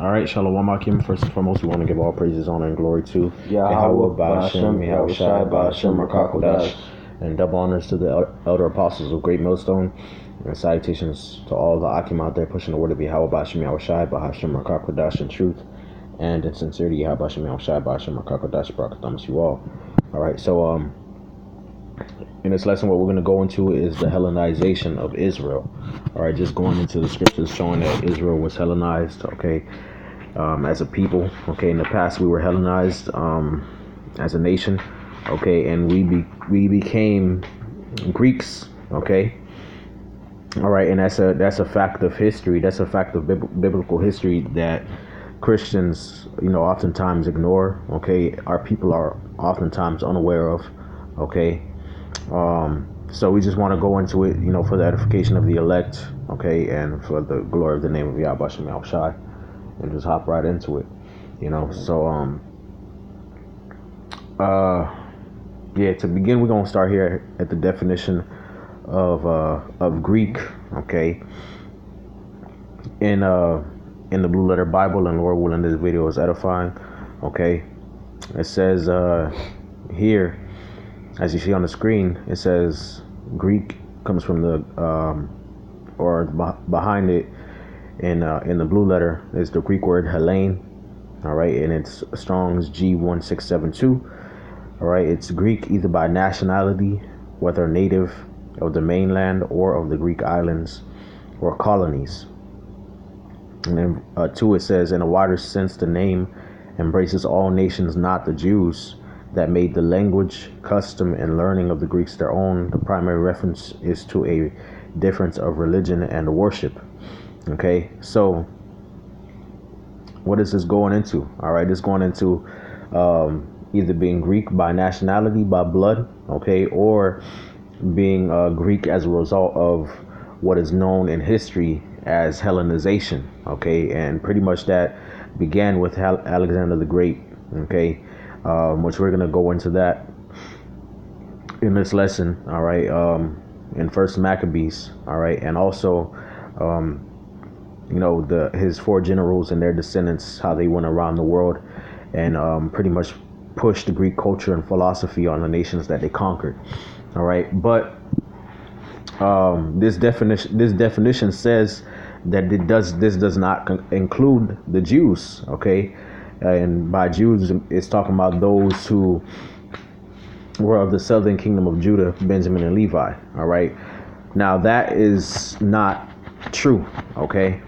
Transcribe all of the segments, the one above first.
All right, Shalom Akim. First and foremost, we want to give all praises, honor, and glory to Yahweh, Ba'ashem, Yahushai, Ba'ashem, Rakakodash. and double honors to the elder apostles of Great Millstone, and salutations to all the Akim out there pushing the word of Yahweh, Ba'ashem, Yahushai, Ba'ashem, Rakakodash in truth and in sincerity. Yahweh, Ba'ashem, Yahushai, Ba'ashem, Rakakodash, Barakatamas you all. All right, so in this lesson, what we're going to go into is the Hellenization of Israel. All right, just going into the scriptures showing that Israel was Hellenized, okay, as a people. Okay, in the past we were Hellenized as a nation, okay, and we became Greeks, okay. All right, and that's a fact of history. That's a fact of biblical history that Christians, oftentimes ignore. Okay, our people are oftentimes unaware of. Okay. So we just want to go into it, for the edification of the elect, okay, and for the glory of the name of Yahweh Shem Yahushai, and just hop right into it, So, to begin, we're gonna start here at the definition of Greek, okay, in the Blue Letter Bible, and Lord willing, this video is edifying, okay. It says here, as you see on the screen, it says Greek comes from the behind it in the blue letter is the Greek word Hellene, all right, and it's Strong's G1672. All right, it's Greek either by nationality, whether native of the mainland or of the Greek islands or colonies. And then two, it says in a wider sense the name embraces all nations, not the Jews, that made the language, custom, and learning of the Greeks their own. The primary reference is to a difference of religion and worship. Okay, so what is this going into? All right, this going into either being Greek by nationality, by blood, okay, or being Greek as a result of what is known in history as Hellenization, okay, and pretty much that began with Alexander the Great, okay. Which we're going to go into that in this lesson, all right, in First Maccabees, all right, and also, his four generals and their descendants, how they went around the world and pretty much pushed the Greek culture and philosophy on the nations that they conquered, all right, but this definition says that this does not include the Jews, okay. And by Jews, it's talking about those who were of the southern kingdom of Judah, Benjamin and Levi. All right. Now, that is not true. OK,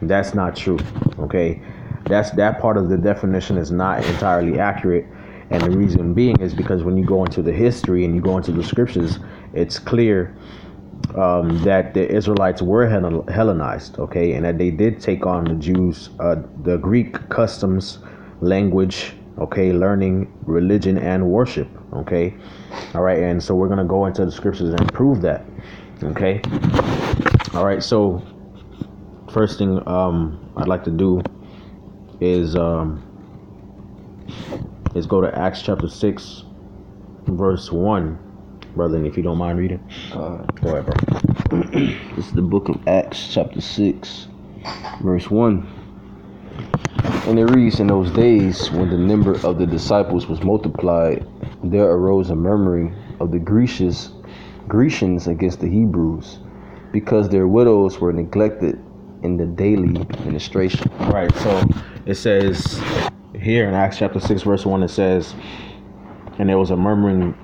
that's not true. OK, that part of the definition is not entirely accurate. And the reason being is because when you go into the history and you go into the scriptures, it's clear that the Israelites were Hellenized, okay, and that they did take on the Jews, the Greek customs, language, okay, learning, religion, and worship, okay, all right, and so we're gonna go into the scriptures and prove that, okay, all right. So first thing I'd like to do is go to Acts chapter 6, verse 1. Brother, if you don't mind reading. Go ahead, bro. This is the book of Acts, chapter 6, verse 1. And it reads, in those days, when the number of the disciples was multiplied, there arose a murmuring of the Grecians against the Hebrews, because their widows were neglected in the daily ministration. All right, so it says here in Acts chapter 6, verse 1, it says, and there was a murmuring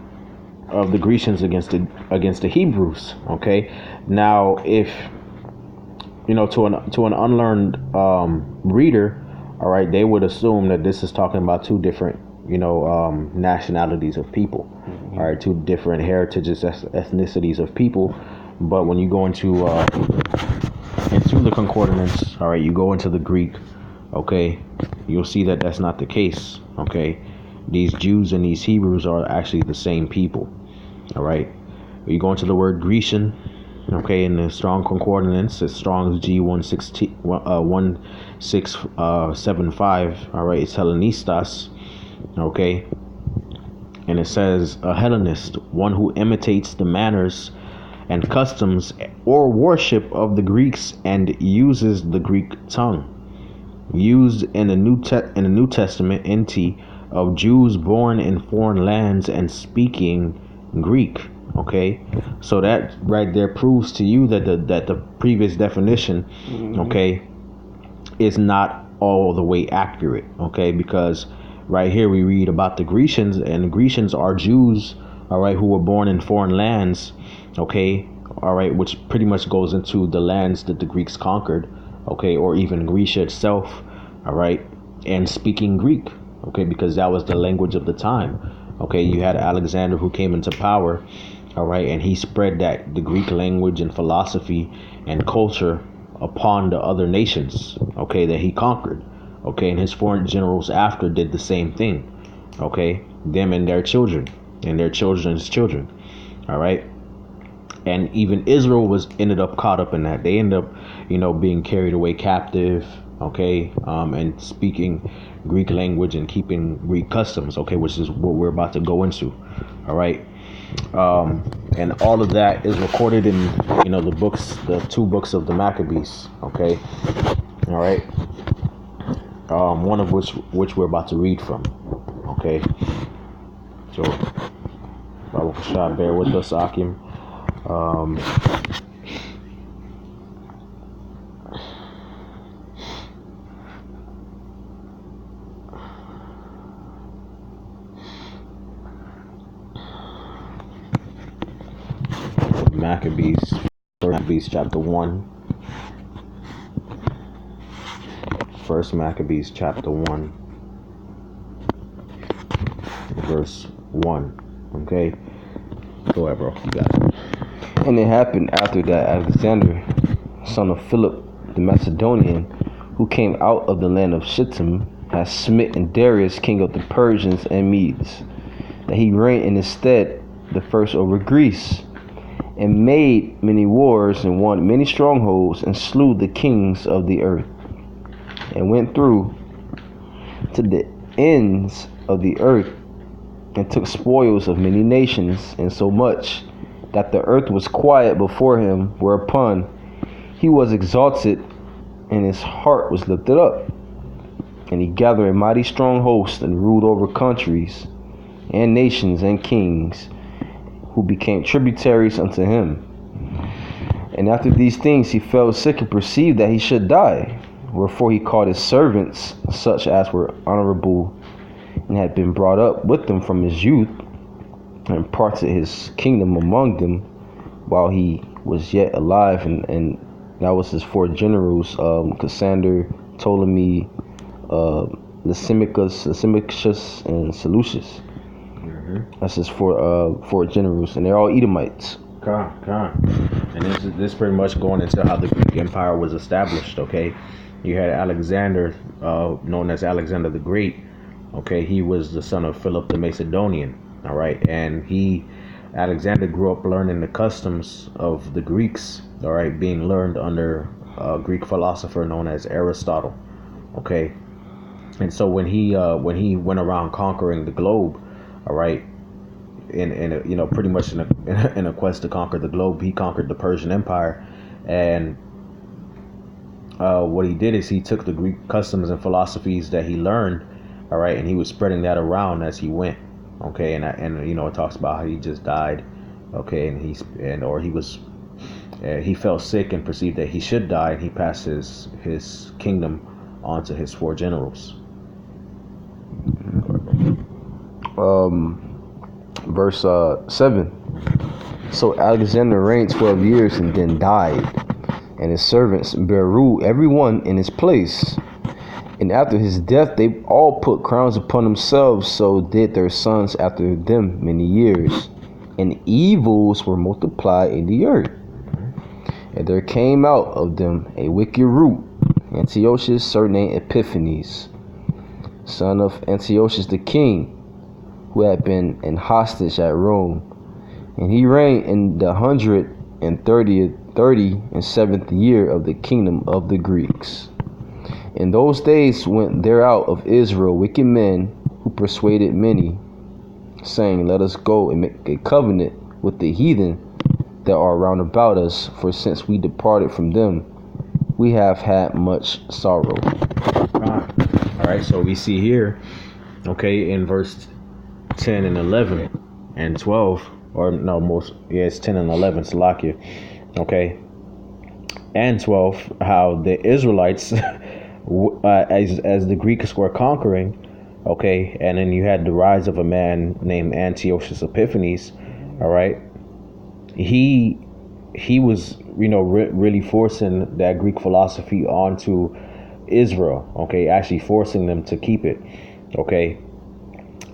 of the Grecians against the Hebrews. Okay, now if to an unlearned reader, all right, they would assume that this is talking about two different nationalities of people, all right, two different heritages, ethnicities of people. But when you go into the concordance, all right, you go into the Greek, okay, you'll see that that's not the case. Okay, these Jews and these Hebrews are actually the same people. All right. You go into the word Grecian, okay, in the Strong Concordance, it's Strong's G1675. All right, it's Hellenistas, okay, and it says a Hellenist, one who imitates the manners and customs or worship of the Greeks and uses the Greek tongue. used in the New Testament NT of Jews born in foreign lands and speaking Greek. Okay, so that right there proves to you that the previous definition, okay, is not all the way accurate. Okay, because right here we read about the Grecians, and the Grecians are Jews, all right, who were born in foreign lands. Okay, all right, which pretty much goes into the lands that the Greeks conquered, okay, or even Grecia itself, all right, and speaking Greek, okay, because that was the language of the time. Okay, you had Alexander who came into power, all right, and he spread the Greek language and philosophy and culture upon the other nations, okay, that he conquered, okay, and his foreign generals after did the same thing, okay, them and their children and their children's children, all right. And even Israel was ended up caught up in that. They ended up, being carried away captive, okay, and speaking Greek language and keeping Greek customs, okay, which is what we're about to go into, all right. And all of that is recorded in, the two books of the Maccabees, okay, all right. One of which we're about to read from, okay. So, bear with us, Akim. Maccabees chapter 1. First Maccabees chapter 1, verse 1. Okay? Go ahead, bro. You got it. And it happened after that Alexander, son of Philip the Macedonian, who came out of the land of Shittim, had smitten Darius, king of the Persians and Medes, that he reigned in his stead the first over Greece, and made many wars, and won many strongholds, and slew the kings of the earth, and went through to the ends of the earth, and took spoils of many nations, and so much that the earth was quiet before him, whereupon he was exalted, and his heart was lifted up. And he gathered a mighty strong host, and ruled over countries, and nations, and kings, who became tributaries unto him. And after these things he fell sick, and perceived that he should die. Wherefore he called his servants, such as were honorable, and had been brought up with him from his youth, and parted his kingdom among them while he was yet alive. And that was his four generals, Cassander, Ptolemy, Lysimachus, and Seleucus. That's his four generals, and they're all Edomites. And this pretty much going into how the Greek Empire was established. Okay, you had Alexander, known as Alexander the Great. Okay, he was the son of Philip the Macedonian. All right, and Alexander grew up learning the customs of the Greeks. All right, being learned under a Greek philosopher known as Aristotle. Okay, and so when he went around conquering the globe, all right, in pretty much in a quest to conquer the globe, he conquered the Persian Empire, and what he did is he took the Greek customs and philosophies that he learned, all right, and he was spreading that around as he went. Okay, and it talks about how he just died. Okay, and he fell sick and perceived that he should die, and he passed his kingdom on to his four generals. Verse 7. So Alexander reigned 12 years and then died, and his servants bare rule every one in his place. And after his death they all put crowns upon themselves, so did their sons after them many years. And evils were multiplied in the earth. And there came out of them a wicked root, Antiochus, surnamed Epiphanes, son of Antiochus the king, who had been an hostage at Rome. And he reigned in the 137th year of the kingdom of the Greeks. In those days went there out of Israel wicked men, who persuaded many, saying, Let us go and make a covenant with the heathen that are round about us, for since we departed from them, we have had much sorrow. All right, so we see here, okay, in verse 10 and 11 and 12, or no, it's 10 and 11, Salakia, okay, and 12, how the Israelites, as the Greeks were conquering, okay, and then you had the rise of a man named Antiochus Epiphanes, all right, he was, really forcing that Greek philosophy onto Israel, okay, actually forcing them to keep it, okay,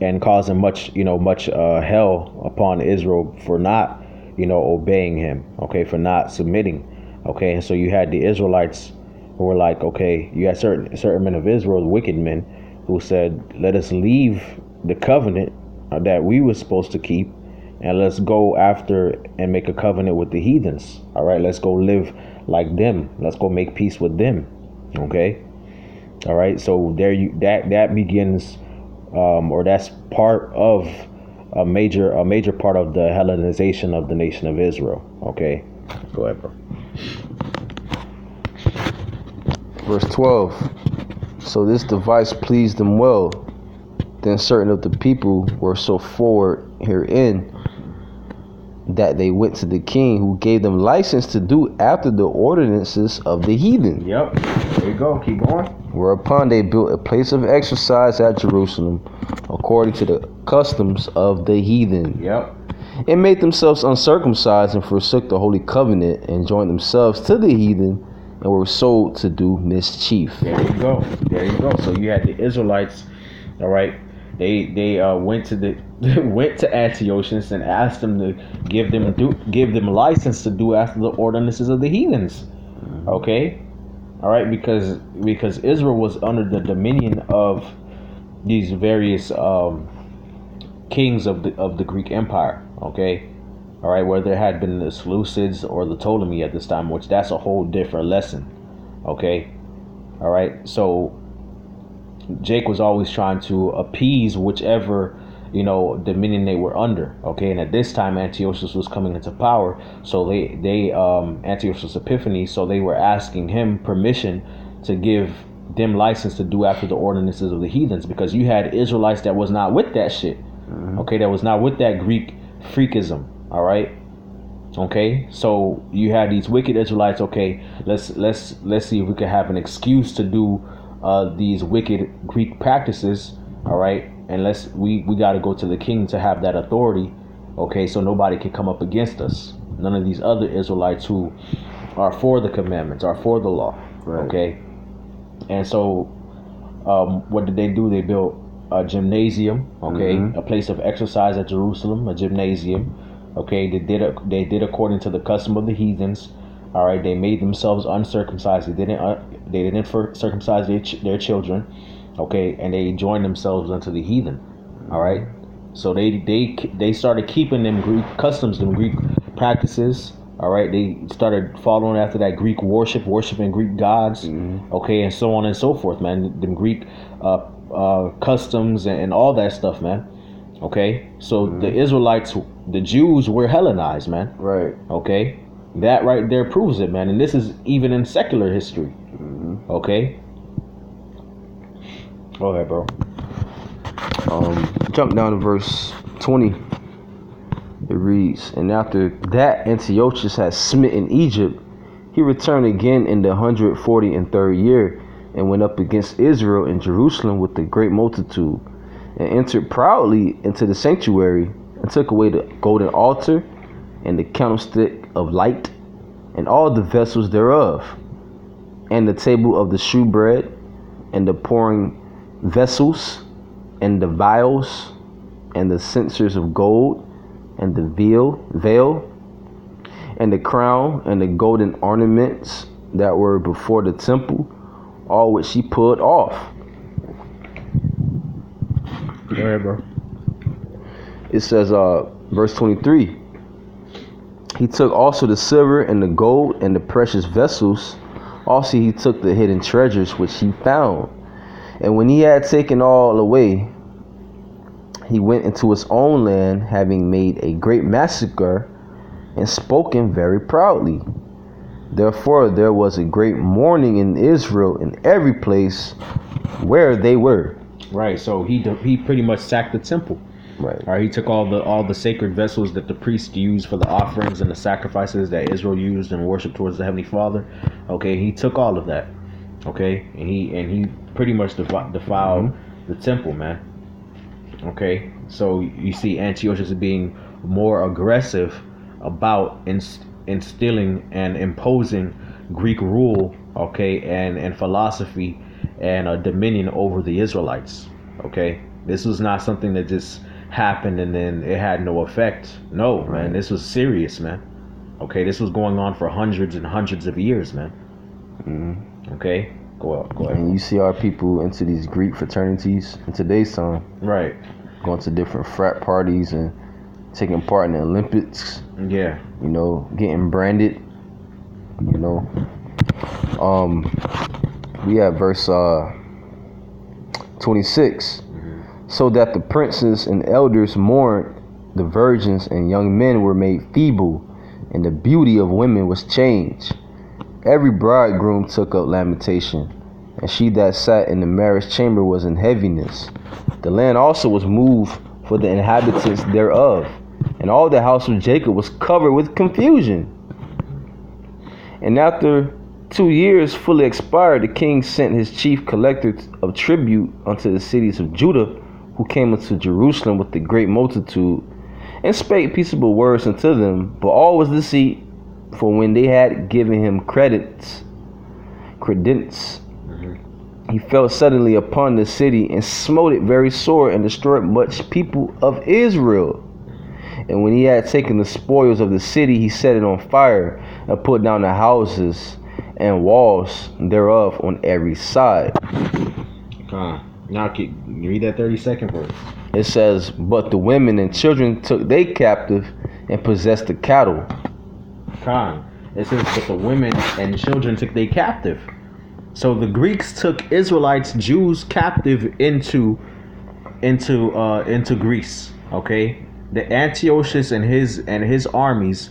and causing much hell upon Israel for not, obeying him, okay, for not submitting, okay. And so you had the Israelites who were like, okay, you had certain men of Israel, wicked men, who said, let us leave the covenant that we were supposed to keep, and let's go after and make a covenant with the heathens. All right, let's go live like them. Let's go make peace with them. Okay. All right. So that begins, or that's part of a major part of the Hellenization of the nation of Israel. Okay. Go ahead, bro. Verse 12. So this device pleased them well. Then certain of the people were so forward herein that they went to the king, who gave them license to do after the ordinances of the heathen. Yep. There you go. Keep going. Whereupon they built a place of exercise at Jerusalem, according to the customs of the heathen. Yep. And made themselves uncircumcised, and forsook the holy covenant, and joined themselves to the heathen, and were sold to do mischief. There you go. There you go. So you had the Israelites, all right. They went to Antiochus and asked them to give them license to do after the ordinances of the heathens. Okay, all right, because Israel was under the dominion of these various kings of the Greek Empire. Okay, all right, where there had been the Seleucids or the Ptolemy at this time, which that's a whole different lesson. Okay, all right, so Jake was always trying to appease whichever, dominion they were under. Okay, and at this time Antiochus was coming into power, so they Antiochus Epiphanes, so they were asking him permission to give them license to do after the ordinances of the heathens, because you had Israelites that was not with that shit. Okay, that was not with that Greek freakism. All right. Okay, so you had these wicked Israelites. Okay, let's see if we can have an excuse to do these wicked Greek practices. All right, and we got to go to the king to have that authority. Okay, so nobody can come up against us. None of these other Israelites who are for the commandments, are for the law. Right. Okay, and so what did they do? They built a gymnasium. Okay, a place of exercise at Jerusalem, a gymnasium. Okay, they did according to the custom of the heathens. All right, they made themselves uncircumcised. They didn't circumcise their children. Okay, and they joined themselves unto the heathen. All right, so they started keeping them Greek customs, them Greek practices. All right, they started following after that Greek worshiping Greek gods. Okay, and so on and so forth, man. Them Greek customs and all that stuff, man. Okay, so the Israelites, the Jews, were Hellenized, man. Right. Okay, that right there proves it, man. And this is even in secular history. Okay, go ahead, bro. Jump down to verse 20. It reads, and after that Antiochus had smitten Egypt, he returned again in the 143rd year, and went up against Israel in Jerusalem with a great multitude, and entered proudly into the sanctuary, and took away the golden altar, and the candlestick of light, and all the vessels thereof, and the table of the shewbread, and the pouring vessels, and the vials, and the censers of gold, and the veil, and the crown, and the golden ornaments that were before the temple, all which he pulled off. Go ahead, bro. It says, verse 23, he took also the silver and the gold and the precious vessels. Also he took the hidden treasures which he found. And when he had taken all away, he went into his own land, having made a great massacre and spoken very proudly. Therefore there was a great mourning in Israel in every place where they were. Right. So he pretty much sacked the temple. Right. All right. He took all the sacred vessels that the priests used for the offerings and the sacrifices that Israel used and worship towards the Heavenly Father. Okay. He took all of that. Okay. And he pretty much defiled the temple, man. Okay. So you see Antiochus being more aggressive about instilling and imposing Greek rule, okay, and philosophy and a dominion over the Israelites. Okay, this was not something that just happened and then it had no effect. No, man, this was serious, man. Okay, this was going on for hundreds and hundreds of years, man. Okay, go ahead. And you see our people into these Greek fraternities in today's time. Right. Going to different frat parties and taking part in the Olympics. Yeah. You know, getting branded. You know. We have verse 26. So that the princes and elders mourned, the virgins and young men were made feeble, and the beauty of women was changed. Every bridegroom took up lamentation, and she that sat in the marriage chamber was in heaviness. The land also was moved for the inhabitants thereof, and all the house of Jacob was covered with confusion. And after 2 years fully expired, the king sent his chief collector of tribute unto the cities of Judah, who came unto Jerusalem with a great multitude, and spake peaceable words unto them, but all was deceit. For when they had given him credence, he fell suddenly upon the city and smote it very sore and destroyed much people of Israel. And when he had taken the spoils of the city, he set it on fire and put down the houses and walls thereof on every side. Now can you read that 32nd verse? It says, but the women and children took they captive and possessed the cattle. It says, but the women and children took they captive. So the Greeks took Israelites, Jews, captive into Greece. Okay, the Antiochus and his armies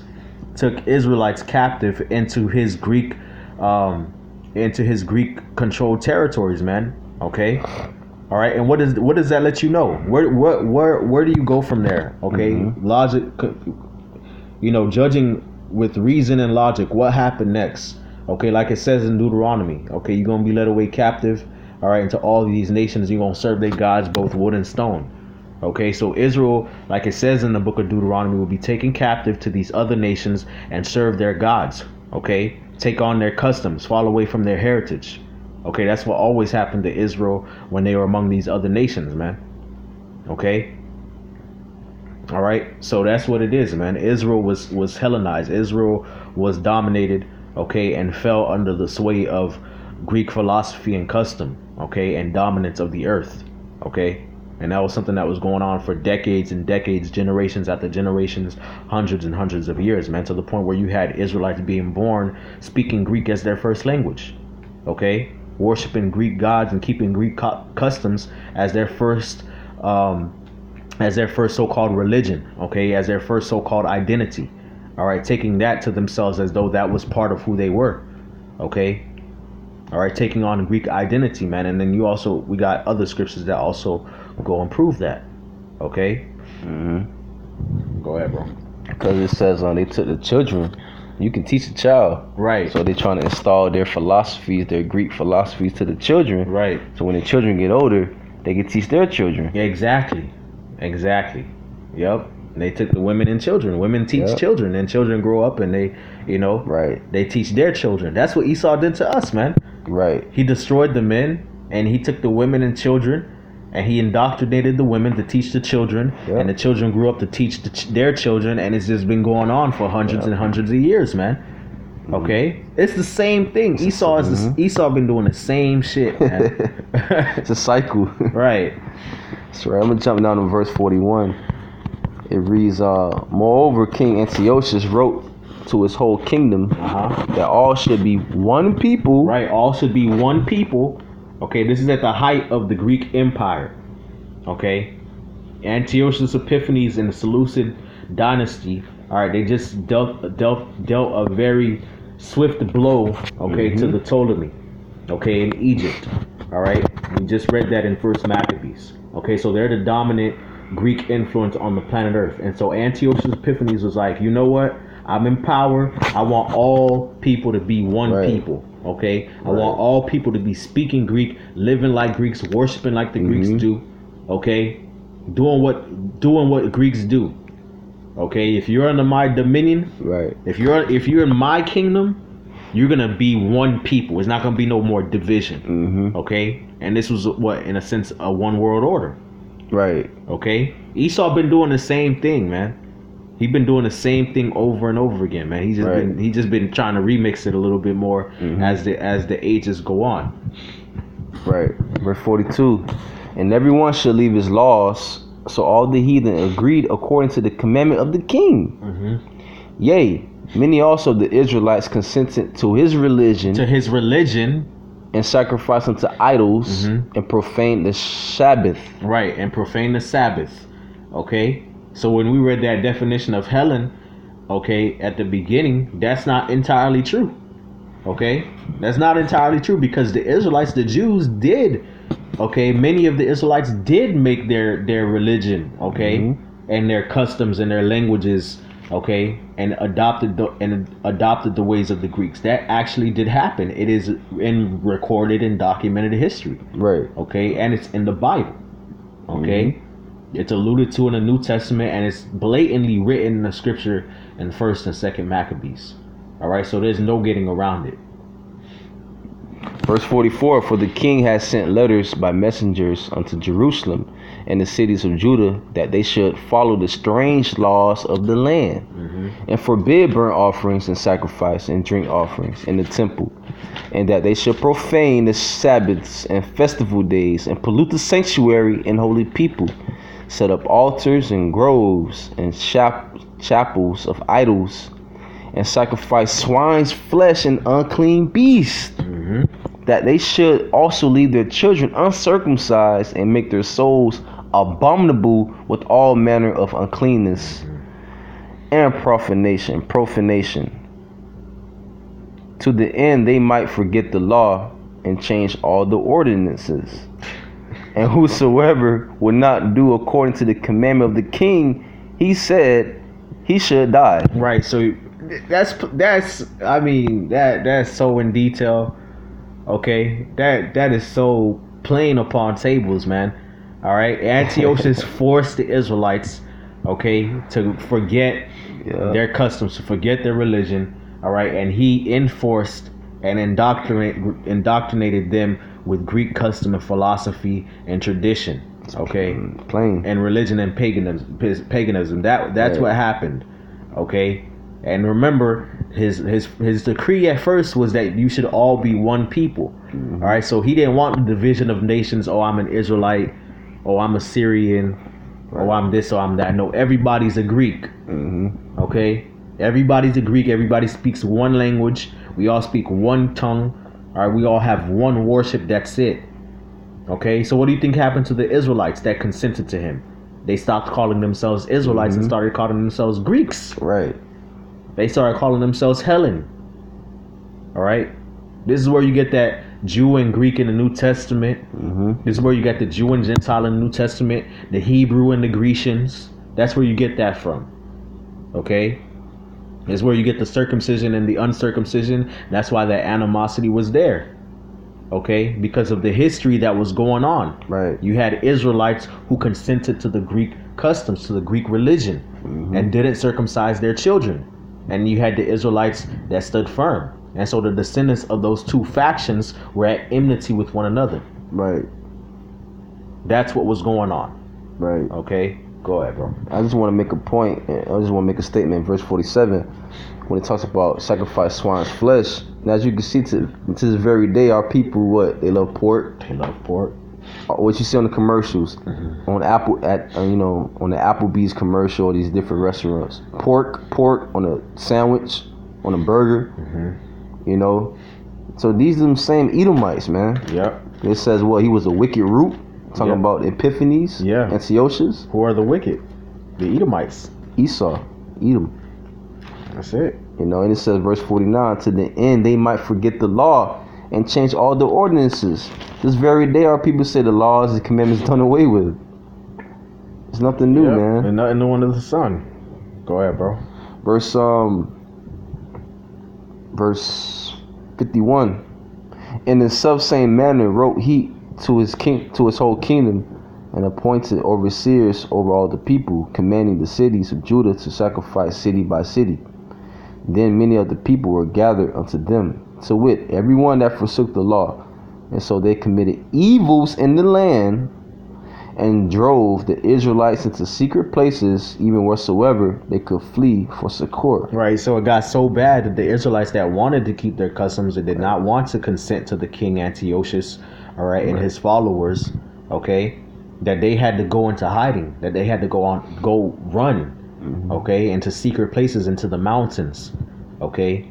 took Israelites captive into his Greek controlled territories, man. Okay, all right. And what does that let you know? Where do you go from there? Okay, logic. You know, judging with reason and logic, what happened next? Okay, like it says in Deuteronomy, okay, you're going to be led away captive, all right, into all these nations. You're going to serve their gods, both wood and stone. Okay, so Israel, like it says in the book of Deuteronomy, will be taken captive to these other nations and serve their gods. Okay, take on their customs, fall away from their heritage. Okay, that's what always happened to Israel when they were among these other nations, man. Okay. All right, so that's what it is, man. Israel was Hellenized. Israel was dominated, okay, and fell under the sway of Greek philosophy and custom, okay, and dominance of the earth, okay. And that was something that was going on for decades and decades, generations after generations, hundreds and hundreds of years, man, to the point where you had Israelites being born speaking Greek as their first language, okay, worshiping Greek gods and keeping Greek customs as their first so-called religion, okay, as their first so-called identity. All right, taking that to themselves as though that was part of who they were. Okay. All right, taking on Greek identity, man. And then we got other scriptures that also go and prove that. Okay. Go ahead, bro. Because it says they took the children. You can teach a child. Right. So they're trying to install their philosophies, their Greek philosophies to the children. Right. So when the children get older, they can teach their children. Yeah, exactly. Yep. They took the women and children. Women teach children, and children grow up and they, they teach their children. That's what Esau did to us, man. Right. He destroyed the men, and he took the women and children, and he indoctrinated the women to teach the children, and the children grew up to teach their children, and it's just been going on for hundreds and hundreds of years, man. Okay, it's the same thing. Esau been doing the same shit, man. It's a cycle. Right. So I'm gonna jump down to verse 41. It reads, moreover, King Antiochus wrote to his whole kingdom that all should be one people. Right, all should be one people. Okay, this is at the height of the Greek Empire. Okay, Antiochus Epiphanes in the Seleucid dynasty. All right, they just dealt a very swift blow, okay, to the Ptolemy, okay, in Egypt. All right, we just read that in First Maccabees. Okay, so they're the dominant Greek influence on the planet Earth, and so Antiochus Epiphanes was like, you know what? I'm in power. I want all people to be one people. Okay, I want all people to be speaking Greek, living like Greeks, worshiping like the Greeks do. Okay, doing what Greeks do. Okay, if you're under my dominion, if you're in my kingdom, you're gonna be one people. It's not gonna be no more division. Okay, and this was what, in a sense, a one world order. Right. Okay, Esau been doing the same thing, man. He been doing the same thing over and over again, man. He just been trying to remix it a little bit more as the ages go on. Right. Verse 42. And everyone shall leave his laws. So all the heathen agreed according to the commandment of the king. Yea, many also the Israelites consented to his religion. And sacrifice unto idols and profane the Sabbath. Right, and profane the Sabbath. Okay, so when we read that definition of Helen, okay, at the beginning, that's not entirely true. Okay, that's not entirely true, because the Israelites, the Jews, did. Okay, many of the Israelites did make their religion, okay, and their customs and their languages, okay, and adopted the ways of the Greeks. That actually did happen. It is in recorded and documented history. Right. Okay, and it's in the Bible. Okay, it's alluded to in the New Testament, and it's blatantly written in the scripture in First and Second Maccabees. All right, so there's no getting around it. Verse 44, for the king has sent letters by messengers unto Jerusalem and the cities of Judah, that they should follow the strange laws of the land, and forbid burnt offerings and sacrifice and drink offerings in the temple, and that they should profane the Sabbaths and festival days, and pollute the sanctuary and holy people, set up altars and groves and chapels of idols, and sacrifice swine's flesh and unclean beasts, that they should also leave their children uncircumcised and make their souls abominable with all manner of uncleanness and profanation, to the end they might forget the law and change all the ordinances. And whosoever would not do according to the commandment of the king, he said he should die. Right, so that's so in detail. Okay, that is so plain upon tables, man. All right, Antiochus forced the Israelites, okay, to forget their customs, to forget their religion. All right, and he enforced and indoctrinated them with Greek custom and philosophy and tradition. Okay, plain, and religion and paganism. That's what happened. Okay. And remember, his decree at first was that you should all be one people. All right, so he didn't want the division of nations. Oh, I'm an Israelite. Oh, I'm a Syrian. Oh, I'm this. Oh, I'm that. No, everybody's a Greek. Okay, everybody's a Greek. Everybody speaks one language. We all speak one tongue. All right, we all have one worship. That's it. Okay, so what do you think happened to the Israelites that consented to him? They stopped calling themselves Israelites and started calling themselves Greeks. Right. They started calling themselves Helen. All right. This is where you get that Jew and Greek in the New Testament. This is where you get the Jew and Gentile in the New Testament, the Hebrew and the Grecians. That's where you get that from. Okay. This is where you get the circumcision and the uncircumcision. That's why that animosity was there. Okay, because of the history that was going on. Right. You had Israelites who consented to the Greek customs, to the Greek religion, and didn't circumcise their children. And you had the Israelites that stood firm. And so the descendants of those two factions were at enmity with one another. Right. That's what was going on. Right. Okay? Go ahead, bro. I just want to make a point. I just want to make a statement in verse 47 when it talks about sacrifice swine's flesh. Now, as you can see, to this very day, our people, what? They love pork. They love pork. What you see on the commercials, on on the Applebee's commercial, or these different restaurants, pork on a sandwich, on a burger, So these are them same Edomites, man. Yep. It says, well, he was a wicked root. Talking about Epiphanes, Antiochus. Who are the wicked? The Edomites. Esau, Edom. That's it. You know, and it says, verse 49, to the end they might forget the law and change all the ordinances. This very day our people say the laws and commandments done away with. It's nothing new, man. And nothing new under the sun. Go ahead, bro. Verse 51. In the selfsame manner wrote he to his whole kingdom, and appointed overseers over all the people, commanding the cities of Judah to sacrifice city by city. Then many of the people were gathered unto them, to wit, everyone that forsook the law. And so they committed evils in the land, and drove the Israelites into secret places, even wheresoever they could flee for succor. Right, so it got so bad that the Israelites that wanted to keep their customs and did not want to consent to the king Antiochus, all right, and his followers, okay, that they had to go into hiding, that they had to go run, okay, into secret places, into the mountains, okay,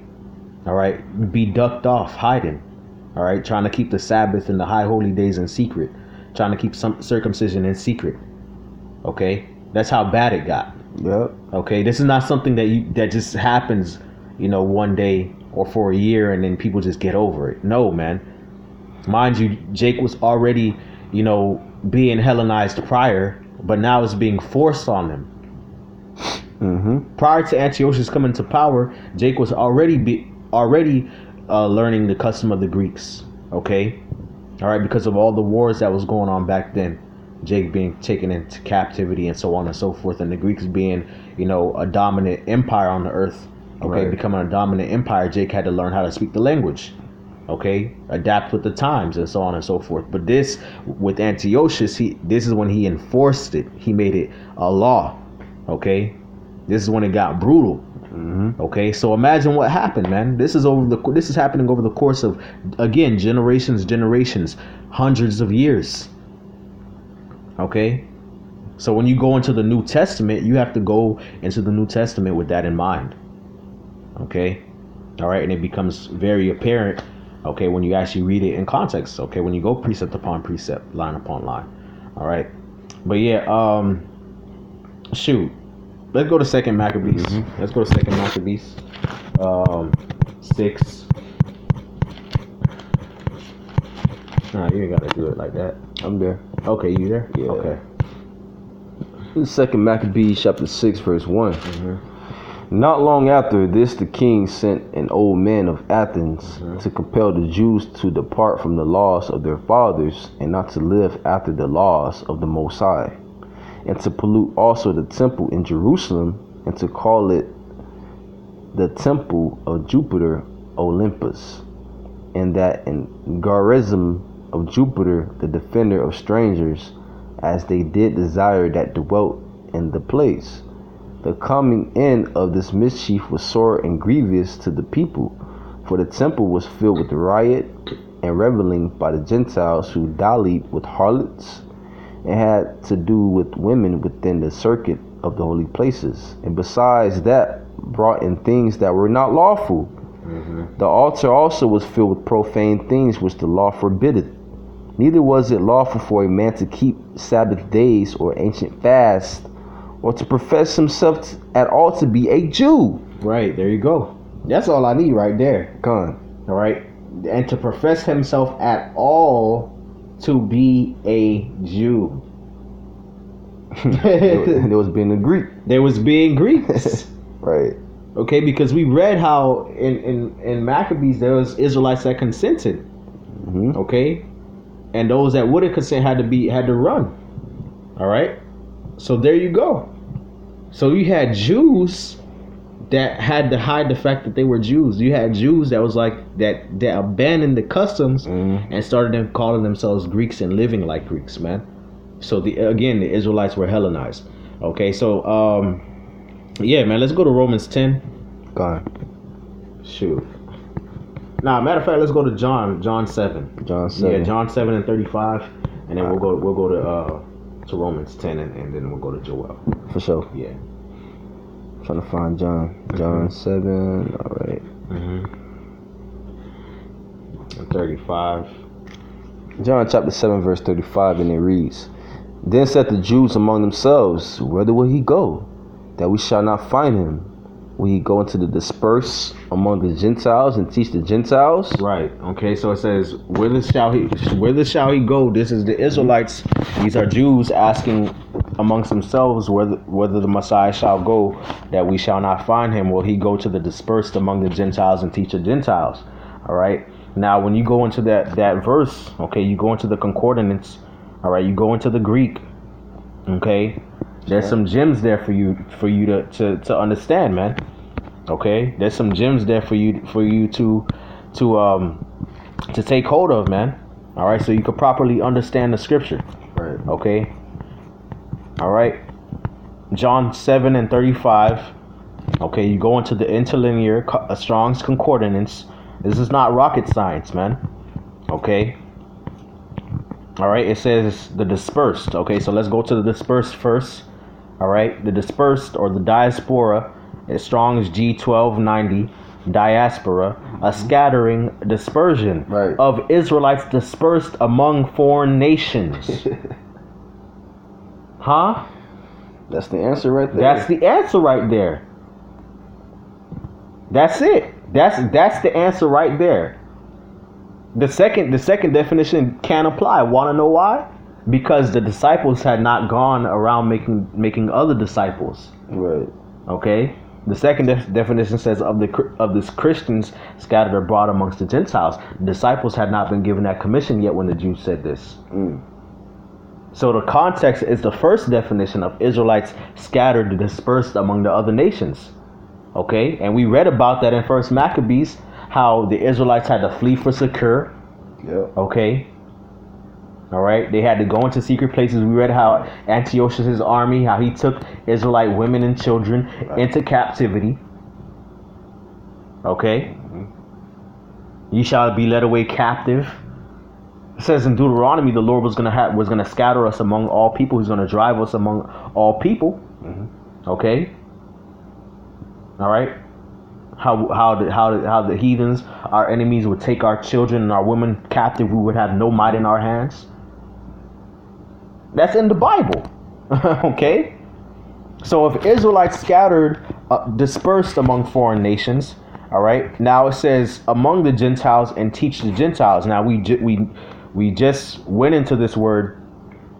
all right, be ducked off, hiding, all right, trying to keep the Sabbath and the high holy days in secret, trying to keep some circumcision in secret, okay, that's how bad it got. Yep. Okay, this is not something that just happens, you know, one day or for a year and then people just get over it. No, man. Mind you, Jake was already, you know, being Hellenized prior, but now it's being forced on them. Prior to Antiochus coming to power, Jake was already learning the custom of the Greeks. Okay, all right, because of all the wars that was going on back then. Jake being taken into captivity and so on and so forth, and the Greeks being, you know, a dominant empire on the earth. Okay, right. Becoming a dominant empire, Jake had to learn how to speak the language. Okay, adapt with the times and so on and so forth. But this, with Antiochus, this is when he enforced it. He made it a law. Okay, this is when it got brutal. Okay, so imagine what happened, man. This is happening over the course of, again, generations, hundreds of years. Okay, so when you go into the New Testament, you have to go into the New Testament with that in mind. Okay, all right, and it becomes very apparent, okay, when you actually read it in context. Okay, when you go precept upon precept, line upon line. All right, but yeah, shoot, let's go to Second Maccabees. Let's go to Second Maccabees, 6. Nah, you ain't gotta do it like that. I'm there. Okay, you there? Yeah. Okay. Second Maccabees chapter 6 verse 1. Not long after this, the king sent an old man of Athens to compel the Jews to depart from the laws of their fathers and not to live after the laws of the Most High, and to pollute also the temple in Jerusalem, and to call it the temple of Jupiter Olympus, and that in Garism of Jupiter, the defender of strangers, as they did desire that dwelt in the place. The coming in of this mischief was sore and grievous to the people, for the temple was filled with riot and reveling by the Gentiles, who dallied with harlots and had to do with women within the circuit of the holy places, and besides that brought in things that were not lawful. The altar also was filled with profane things which the law forbiddeth. Neither was it lawful for a man to keep Sabbath days or ancient fasts, or to profess himself at all to be a Jew. Right, there you go. That's all I need right there. Gone. All right, and to profess himself at all to be a Jew. There was being a Greek. There was being Greeks. Right. Okay, because we read how in Maccabees there was Israelites that consented. Okay, and those that wouldn't consent had to run. All right, so there you go. So you had Jews that had to hide the fact that they were Jews. You had Jews that was like that abandoned the customs and started calling themselves Greeks and living like Greeks, man. So the Israelites were Hellenized. Okay, so yeah, man, let's go to Romans 10. Gone. Shoot. Nah, matter of fact, let's go to John 7. John 7. Yeah, John 7 and 35, and then we'll go to Romans 10, and then we'll go to Joel. For sure. Yeah. Trying to find John 7. All right. And 35. John chapter 7 verse 35, and it reads, Then said the Jews among themselves, Whither will he go, that we shall not find him? Will he go into the disperse among the Gentiles and teach the Gentiles? Right. Okay. So it says, whither shall he go? This is the Israelites. These are Jews asking amongst themselves whether the Messiah shall go, that we shall not find him. Will he go to the dispersed among the Gentiles and teach the Gentiles? All right. Now, when you go into that verse, okay, you go into the concordance. All right. You go into the Greek. Okay. There's some gems there for you to understand, man. Okay, there's some gems there for you to take hold of, man. All right, so you could properly understand the scripture. Right. Okay. All right. John 7:35. Okay, you go into the interlinear Strong's concordance. This is not rocket science, man. Okay. All right, it says the dispersed. Okay, so let's go to the dispersed first. All right, the dispersed or the diaspora is Strong's G1290. Diaspora, a scattering, dispersion of Israelites dispersed among foreign nations. Huh? That's the answer right there. That's the answer right there. That's it. That's the answer right there. The second definition can't apply. Want to know why? Because the disciples had not gone around making other disciples. Right. Okay. The second definition says of the Christians scattered abroad amongst the Gentiles. The disciples had not been given that commission yet when the Jews said this. So the context is the first definition of Israelites scattered, dispersed among the other nations. Okay, and we read about that in First Maccabees, how the Israelites had to flee for secure. Yeah. Okay. All right, they had to go into secret places. We read how Antiochus' army, how he took Israelite women and children into captivity. Okay, you shall be led away captive. It says in Deuteronomy, the Lord was gonna scatter us among all people. He's gonna drive us among all people. Okay. All right. How the heathens, our enemies, would take our children and our women captive. We would have no might in our hands. That's in the Bible. Okay. So if Israelites scattered, dispersed among foreign nations, all right. Now it says among the Gentiles and teach the Gentiles. Now we just went into this word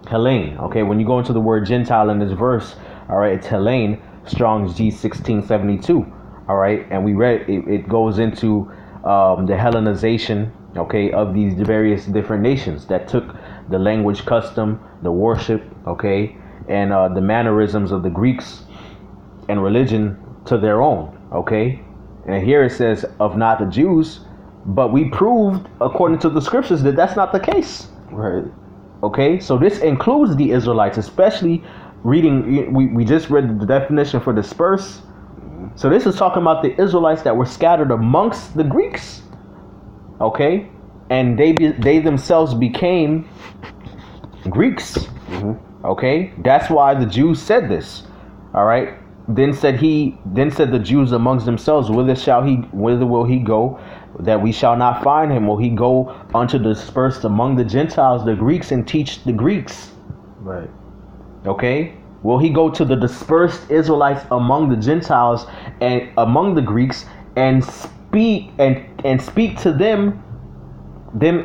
Hellen. Okay. When you go into the word Gentile in this verse, all right, it's Hellen, Strong's G1672. All right, and we read it goes into the Hellenization, okay, of these various different nations that took the language, custom, the worship, okay, and the mannerisms of the Greeks and religion to their own, okay. And here it says of not the Jews, but we proved according to the scriptures that that's not the case. Right. Okay, so this includes the Israelites, especially reading. We just read the definition for disperse. So this is talking about the Israelites that were scattered amongst the Greeks. Okay, and they themselves became Greeks. Okay, that's why the Jews said this. All right. Then said the Jews amongst themselves, whither will he go, that we shall not find him? Will he go unto dispersed among the Gentiles, the Greeks, and teach the Greeks? Right. Okay. Will he go to the dispersed Israelites among the Gentiles and among the Greeks and speak to them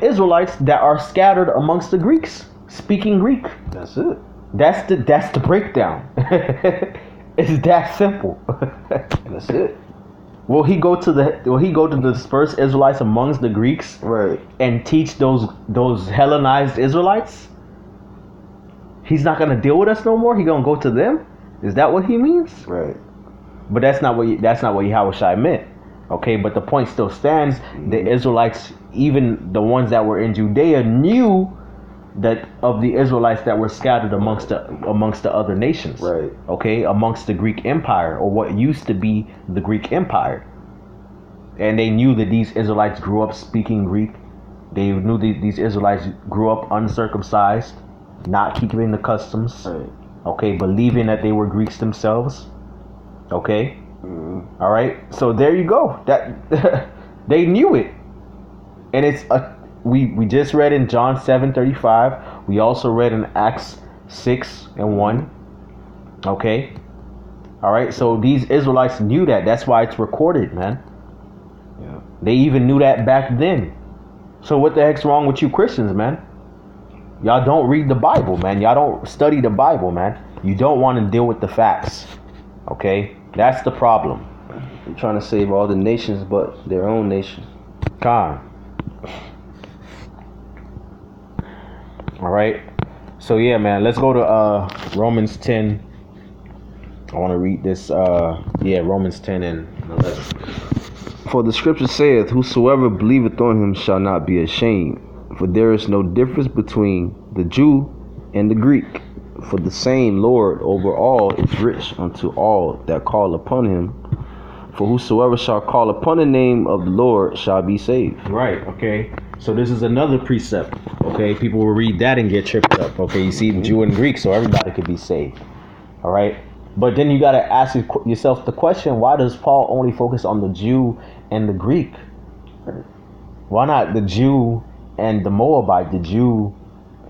Israelites that are scattered amongst the Greeks, speaking Greek? That's it. That's the breakdown. It's that simple. That's it. Will he go to the dispersed Israelites amongst the Greeks, right, and teach those Hellenized Israelites? He's not gonna deal with us no more. He gonna go to them. Is that what he means? Right. But that's not what Yahushua meant. Okay, but the point still stands. The Israelites, even the ones that were in Judea, knew that of the Israelites that were scattered amongst the other nations. Right. Okay, amongst the Greek Empire, or what used to be the Greek Empire. And they knew that these Israelites grew up speaking Greek. They knew that these Israelites grew up uncircumcised, not keeping the customs. Right. Okay, believing that they were Greeks themselves. Okay. All right. So there you go. That they knew it, and it's we just read in John 7:35. We also read in Acts 6:1. Okay. All right, so these Israelites knew that. That's why it's recorded, man. Yeah. They even knew that back then. So what the heck's wrong with you Christians, man? Y'all don't read the Bible, man. Y'all don't study the Bible, man. You don't want to deal with the facts. Okay? That's the problem. They're trying to save all the nations but their own nation. Con. All right. So yeah, man, let's go to Romans 10. I want to read this Romans 10 and 11. For the scripture saith, whosoever believeth on him shall not be ashamed. For there is no difference between the Jew and the Greek. For the same Lord over all is rich unto all that call upon him. For whosoever shall call upon the name of the Lord shall be saved. Right, okay. So this is another precept. Okay, people will read that and get tripped up. Okay, you see, Jew and Greek, so everybody could be saved. All right. But then you got to ask yourself the question, why does Paul only focus on the Jew and the Greek? Why not the Jew and the Moabite, the Jew,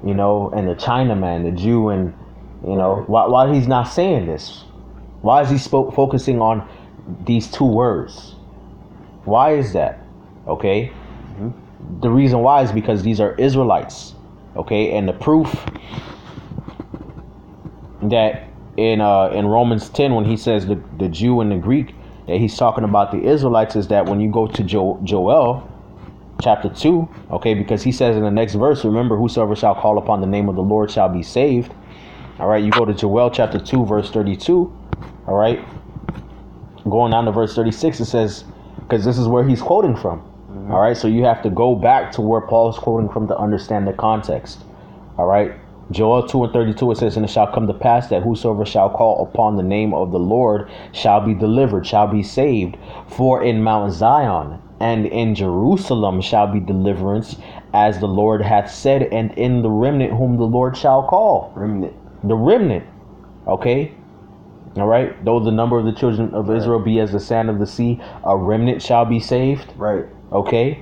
and the Chinaman, the Jew and, why he's not saying this? Why is he focusing on these two words? Why is that? Okay. The reason why is because these are Israelites. Okay. And the proof that in Romans 10, when he says the Jew and the Greek, that he's talking about the Israelites, is that when you go to Joel chapter 2, okay, because he says in the next verse, remember, whosoever shall call upon the name of the Lord shall be saved. All right, you go to Joel chapter 2, verse 32. All right, going down to verse 36, it says, because this is where he's quoting from. All right, so you have to go back to where Paul's quoting from to understand the context. All right. Joel 2 and 32, it says, and it shall come to pass that whosoever shall call upon the name of the Lord shall be delivered, shall be saved. For in Mount Zion and in Jerusalem shall be deliverance, as the Lord hath said, and in the remnant whom the Lord shall call. Remnant. The remnant. Okay. All right. Though the number of the children of Israel be as the sand of the sea, a remnant shall be saved. Right. Okay.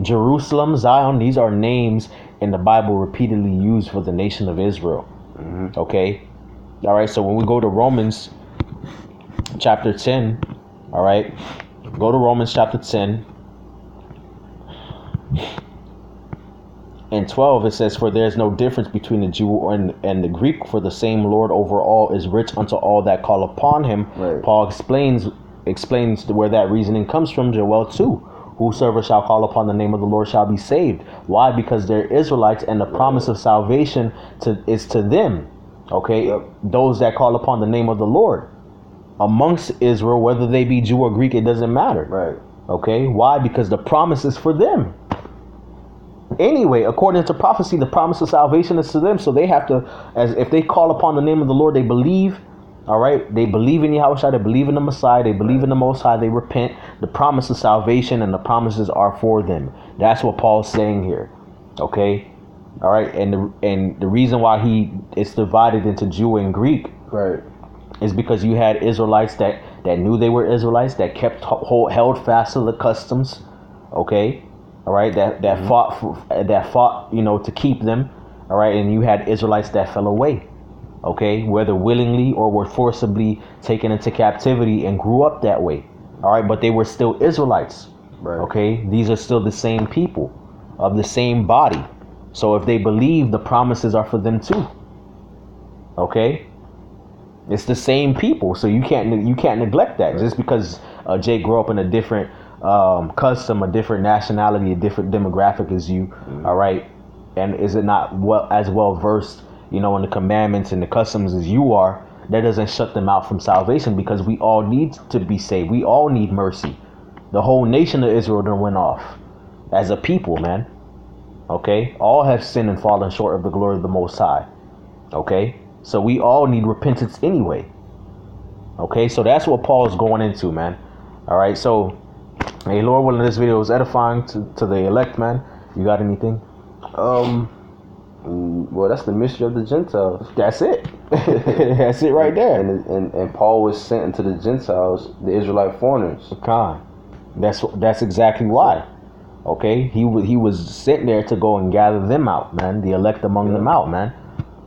Jerusalem, Zion, these are names in the Bible repeatedly used for the nation of Israel. Okay. All right. So when we go to Romans chapter 10, all right, go to Romans chapter 10 and 12. It says, for there is no difference between the Jew and the Greek, for the same Lord over all is rich unto all that call upon him. Right. Paul explains where that reasoning comes from. Joel 2. Whosoever shall call upon the name of the Lord shall be saved. Why? Because they're Israelites, and the promise of salvation is to them. Okay? Yep. Those that call upon the name of the Lord. Amongst Israel, whether they be Jew or Greek, it doesn't matter. Right. Okay? Why? Because the promise is for them. Anyway, according to prophecy, the promise of salvation is to them. So they have to, as if they call upon the name of the Lord, they believe. All right, they believe in Yahushua, they believe in the Messiah, they believe in the Most High, they repent. The promise of salvation and the promises are for them. That's what Paul's saying here. Okay, all right, and the reason why it's divided into Jew and Greek, right, is because you had Israelites that knew they were Israelites, that held fast to the customs. Okay, all right, that fought to keep them. All right, and you had Israelites that fell away. Okay, whether willingly or were forcibly taken into captivity and grew up that way. All right, but they were still Israelites. Right. Okay, these are still the same people of the same body. So if they believe, the promises are for them too. Okay, it's the same people, so you can't neglect that. Right. Just because Jay grew up in a different custom, a different nationality, a different demographic as you. All right, and is it not as well versed, in the commandments and the customs as you are, that doesn't shut them out from salvation, because we all need to be saved. We all need mercy. The whole nation of Israel done went off as a people, man. Okay, all have sinned and fallen short of the glory of the Most High. Okay, so we all need repentance anyway. Okay, so that's what Paul is going into, man. All right, so hey, Lord willing, this video is edifying to the elect, man. You got anything? Well, that's the mystery of the Gentiles. That's it. That's it right there. And Paul was sent into the Gentiles, the Israelite foreigners. That's exactly why. Okay, he was sent there to go and gather them out, man. The elect among them out, man.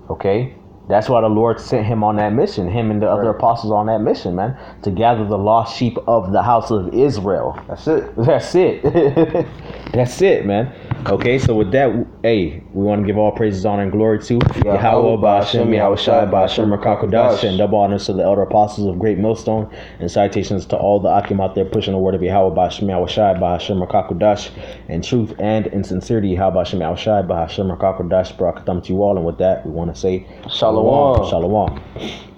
Okay, That's why the Lord sent him on that mission, him and the other apostles on that mission, man, to gather the lost sheep of the house of Israel. That's it. That's it. That's it, man. Okay, so with that, hey, we want to give all praises, honor, and glory to Yahweh, Ba'ashem, Yahweh Shai, Ba'ashem, Rakakodash, and double honors to the elder apostles of Great Millstone, and salutations to all the Akim out there pushing the word of Yahweh, Ba'ashem, Yahweh Shai, Ba'ashem, Rakakodash, in truth and in sincerity, Yahweh, Ba'ashem, Yahweh Shai, Ba'ashem, Rakakodash, Barakatam to you all, and with that, we want to say Shalom. Shalom.